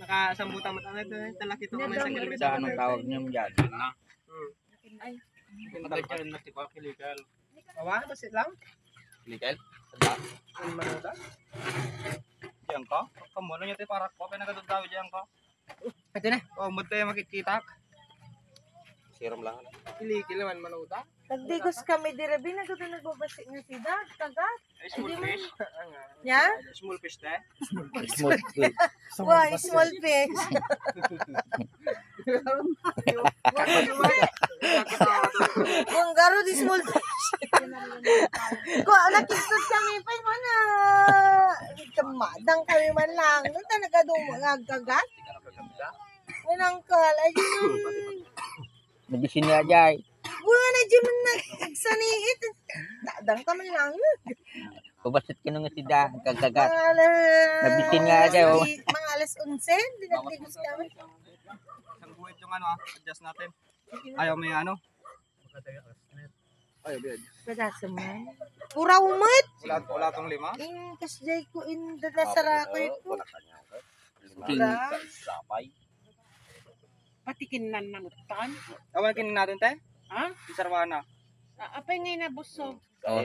Nakasambutan mo tayo. Talaki to kami sa gilid. Anong tawag niyo dyan? Ay. Pagkakaroon na si Kwaki legal. Awa, basit lang. Legal? Ang manuda. Diyan ka? Kamu na niya tayo para ko. Pinagandun daw diyan ka. Ito na. Oh, mo tayo makikita. Siram lang. Iligil naman manuda. Nagdigos kami dirabi na gud nagbabasik nga sida, kagat. Small fish. Ya? Small fish tayo. Small fish. Why small fish? Kung garo di small fish. Ko nakikita kami pa mana. Kamadang kami man lang. Nung nagadong kagat. Manangkal ayun. Nabisin niya dyan. Wala na dyan man nagsaniit. Dadang ka man lang. Pabasit ka nung sida. Kagagat. Nabisin Nabisin nga dyan. Mga alas 11. Dinagdigos kami. Isang buwit yung adjust natin. Ayaw may Ayaw biyad. Padasa man. Pura umot. Wala tong lima. Kasjay ko dadasara ko ito. Sapay. Patikin na namutan. Awan kinin natin tayo. Ha? Si Sarwana. Apay ngay na busog. O,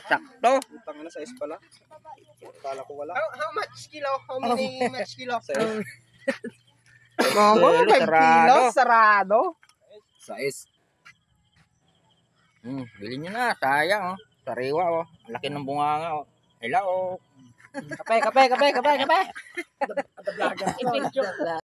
sakto. Utang na sa is pala. Kala ko wala. How much kilo? How many much kilo? Mama, 5 kilos, sarado. Sais. Bilhin nyo na. Sayang, oh. Sariwa, oh. Laki ng bunganga, oh. Hello, oh. Kape. Ipicture.